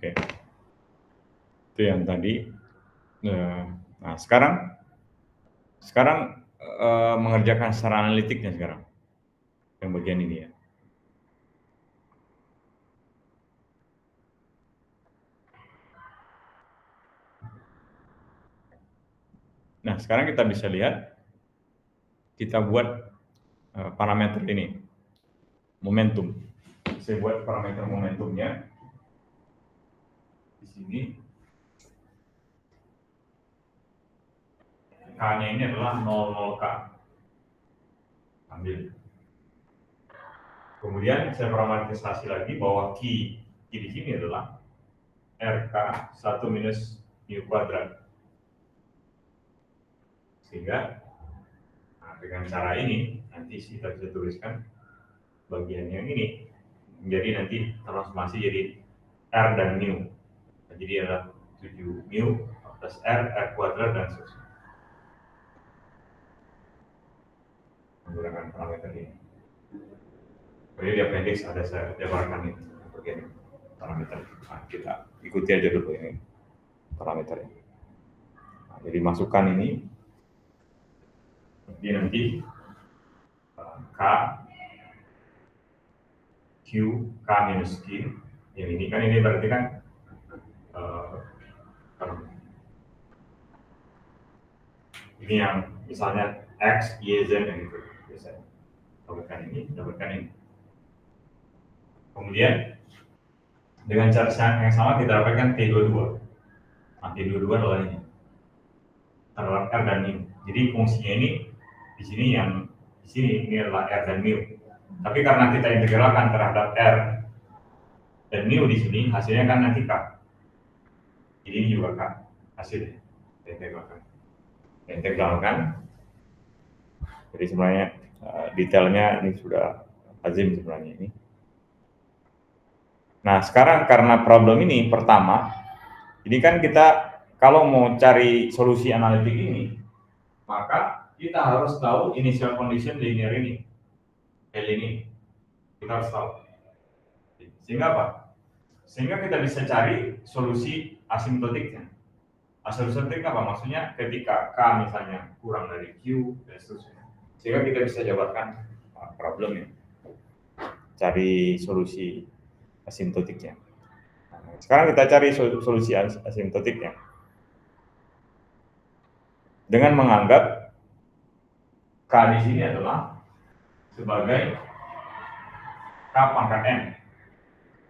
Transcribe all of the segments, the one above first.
Oke. Itu yang tadi. Nah, sekarang mengerjakan secara analitiknya sekarang, yang bagian ini ya. Nah, sekarang kita bisa lihat, kita buat parameter ini, momentum. Saya buat parameter momentumnya di sini. K-nya ini adalah 00K. Ambil. Kemudian saya parametrisasi lagi bahwa Q di sini adalah RK 1 minus mu kuadrat. Sehingga dengan cara ini nanti kita bisa tuliskan bagian yang ini menjadi nanti transformasi jadi R dan mu. Jadi adalah 7 mu plus R kuadrat dan seterusnya. Menggunakan parameter ini. Jadi di appendix ada saya jabarkan itu bagian parameter. Nah, kita ikuti aja dulu ini parameternya. Nah, jadi masukkan ini. Jadi nanti K Q K minus Q. Yang ini kan ini berarti kan ini yang misalnya X, Y, Z yang itu biasanya. Dapatkan ini. Kemudian dengan cara yang sama kita dapatkan T22. Nah, T22 adalah ini. Adalah R dan mu. Jadi fungsinya ini di sini ini adalah R dan mu. Tapi karena kita integralkan terhadap R dan mu di sini, hasilnya kan nanti K. Jadi ini juga K hasilnya. Integralkan. Jadi sebenarnya detailnya ini sudah lazim sebenarnya ini. Nah, sekarang karena problem ini pertama, ini kan kita kalau mau cari solusi analitik ini, maka kita harus tahu initial condition linear ini, L ini. Kita harus tahu. Sehingga apa? Sehingga kita bisa cari solusi asimptotiknya. Asimptotik apa? Maksudnya ketika K misalnya kurang dari Q dan seterusnya. Sehingga kita bisa jabarkan problemnya. Cari solusi asimptotiknya. Nah, sekarang kita cari solusi asimptotiknya. Dengan menganggap K di sini adalah sebagai K pangkat N.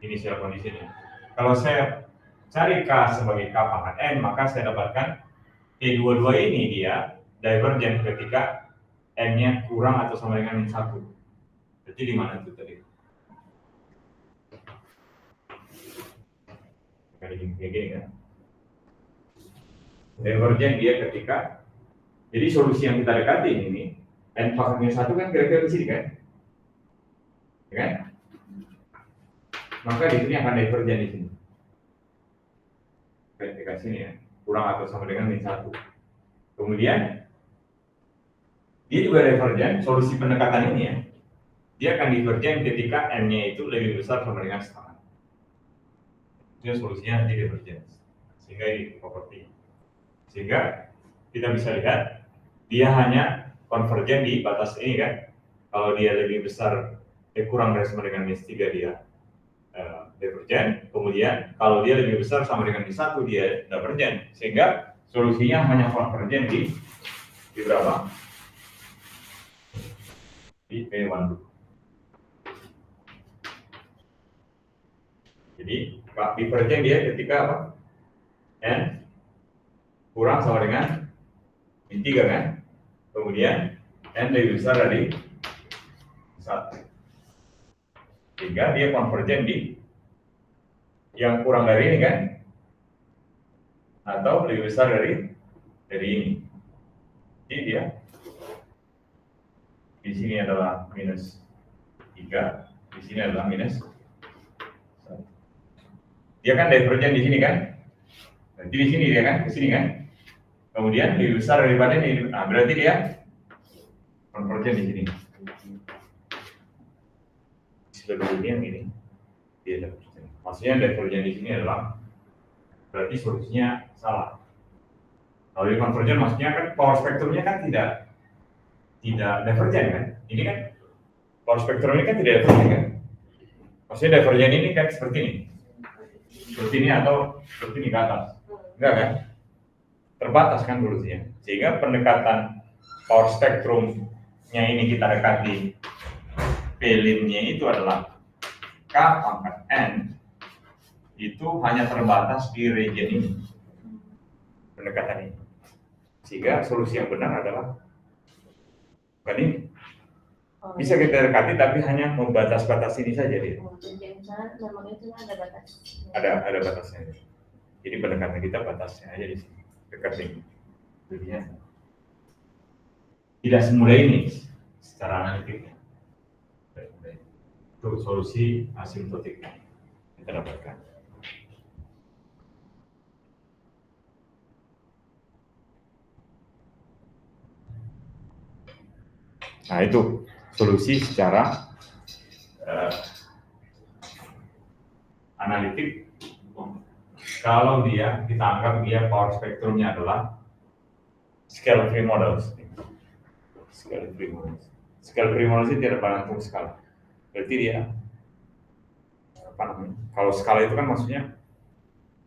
Initial condition-nya. Kalau saya cari K sebagai K pangkat N, maka saya dapatkan T22 ini dia divergen ketika N-nya kurang atau sama dengan 1. Jadi di mana itu tadi? Kayak gini kan? Divergen dia ketika, jadi solusi yang kita dekati ini, N pangkat 1 kan kira-kira di sini kan? Ya kan? Maka di sini akan divergen di sini. Ketika sini ya, kurang atau sama dengan min 1. Kemudian dia juga divergen, solusi pendekatan ini ya, dia akan divergen ketika N-nya itu lebih besar sama dengan setengah. Itu solusinya anti divergence. Sehingga ini properti. Sehingga kita bisa lihat dia hanya konvergen di batas ini kan. Kalau dia lebih besar, kurang dari sama dengan minus 3 dia divergen. Kemudian kalau dia lebih besar sama dengan minus 1 dia divergen. Sehingga solusinya hanya konvergen di berapa? Di P1. Jadi divergen dia ketika apa? N kurang sama dengan min 3 kan? Kemudian N lebih besar dari 1. Sehingga dia konvergen di yang kurang dari ini kan? Atau lebih besar dari ini. Jadi dia di sini adalah minus 3, di sini adalah minus 1. Dia kan divergen di sini kan? Nanti di sini dia kan, ke sini kan? Kemudian lebih besar daripada ini. Nah, berarti dia konvergen di sini. Sebagai ini yang ini dia divergen. Maksudnya divergen di sini adalah berarti solusinya salah. Kalau di konvergen maksudnya kan power spektrumnya kan tidak divergen kan? Ini kan power spektrum ini kan tidak divergen kan? Maksudnya divergen ini kan seperti ini atau seperti ini ke atas, enggak kan? Terbatas kan solusinya. Sehingga pendekatan power spektrumnya ini kita dekati P-limnya itu adalah K pangkat N itu hanya terbatas di region ini, pendekatan ini. Sehingga solusi yang benar adalah bukan ini. Bisa kita dekati tapi hanya membatas-batas ini saja dia. Memang itu ada batas. Ada batasnya. Jadi pendekatan kita batasnya aja di sini, dekat ini. Jadinya tidak semudah ini secara analitiknya. Itu solusi asimptotik kita dapatkan. Nah itu solusi secara analitik. Kalau kita anggap dia power spektrumnya adalah scale free models. Scale free models itu tidak bergantung skala. Berarti dia kalau skala itu kan maksudnya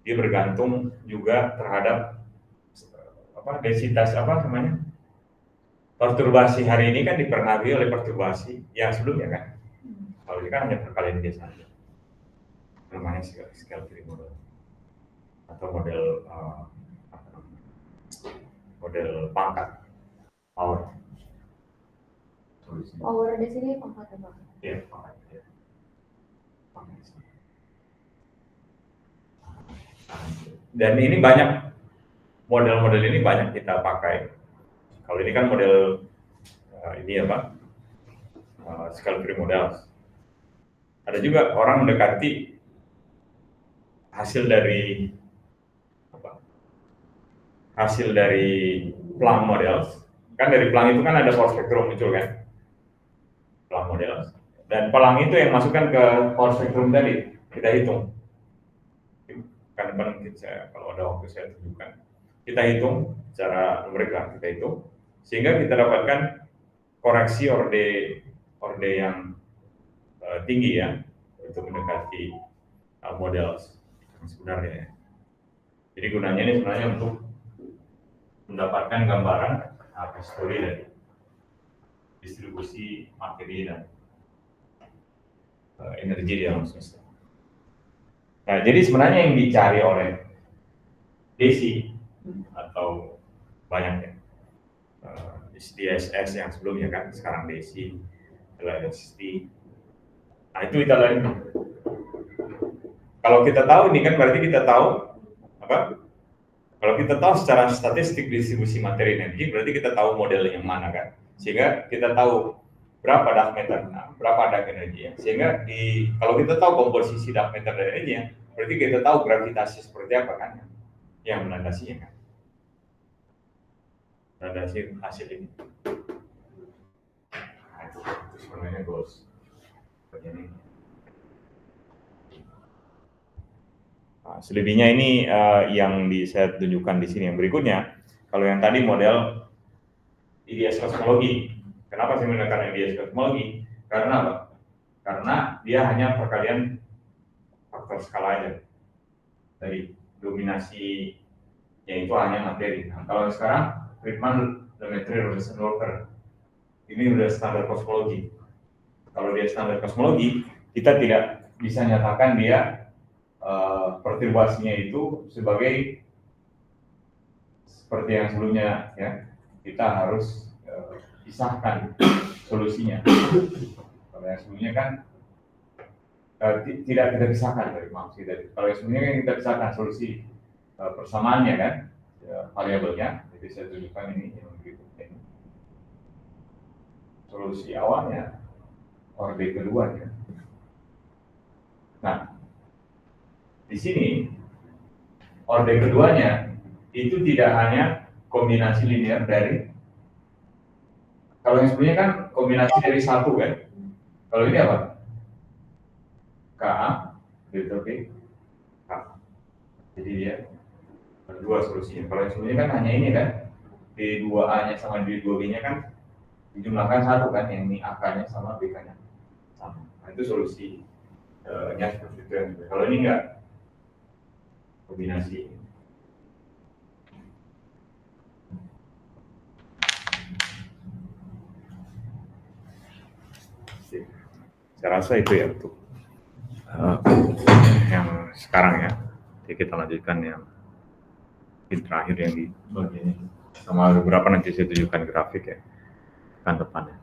dia bergantung juga terhadap densitas perturbasi hari ini kan dipengaruhi oleh perturbasi yang sebelumnya kan. Kalau ini kan hanya perkalian biasa saja. Namanya scale free model atau model pangkat power. Power di sini pangkat apa? Iya, pangkat. Ya. Dan ini banyak model-model ini banyak kita pakai. Kalau ini kan model scale free model. Ada juga orang mendekati hasil dari Planck models. Kan dari Planck itu kan ada power spectrum muncul kan, Planck models. Dan Planck itu yang masukkan ke power spectrum tadi kita hitung. Kan kalau ada waktu saya tunjukkan. Kita hitung secara numerik, kita hitung sehingga kita dapatkan koreksi orde yang tinggi ya untuk mendekati model yang sebenarnya. Jadi gunanya ini sebenarnya untuk mendapatkan gambaran histori dari distribusi materi dan energi di alam semesta. Nah, jadi sebenarnya yang dicari oleh Desi atau banyak ya DSS yang sebelumnya kan, sekarang Desi, LST. Nah itu kita lain. Kalau kita tahu ini kan berarti kita tahu apa? Kalau kita tahu secara statistik distribusi materi energi, berarti kita tahu model yang mana kan? Sehingga kita tahu berapa dark matter, berapa dark energi ya. Sehingga kalau kita tahu komposisi dark matter dan energi ya, berarti kita tahu gravitasi seperti apa kan? Yang melandasinya kan? Melandasi hasil ini. Nah, itu sebenarnya goals. Nah, selebihnya ini yang saya tunjukkan di sini yang berikutnya. Kalau yang tadi model IDS kosmologi. Kenapa saya menggunakan IDS kosmologi? Karena apa? Karena dia hanya perkalian faktor skala aja. Dari dominasinya itu hanya materi. Nah, kalau sekarang Friedman Lemaitre Robertson Walker ini udah standar kosmologi. Kalau dia standar kosmologi, kita tidak bisa nyatakan dia perturbasinya itu sebagai seperti yang sebelumnya ya, kita harus pisahkan solusinya. Kalau yang sebelumnya kan tidak kita pisahkan dari maksud dari. Kalau yang sebelumnya kan kita pisahkan solusi persamaannya kan, variabelnya. Jadi saya tunjukkan ini yang berikutnya. Solusi awalnya orde kedua ya. Nah, di sini orde keduanya itu tidak hanya kombinasi linear dari, kalau yang sebelumnya kan kombinasi dari satu kan, kalau ini apa? K delta B K. Jadi dia dua solusinya. Kalau yang sebelumnya kan hanya ini kan, D2A-nya sama D2B-nya kan dijumlahkan satu kan, yang ini AK-nya sama BK-nya sama. Nah, itu solusi nya seperti itu. Kalau ini enggak, kombinasi. Saya rasa itu ya untuk yang sekarang ya. Jadi kita lanjutkan yang terakhir yang di bagian ini. Sama beberapa nanti saya tunjukkan grafik ya kan depannya.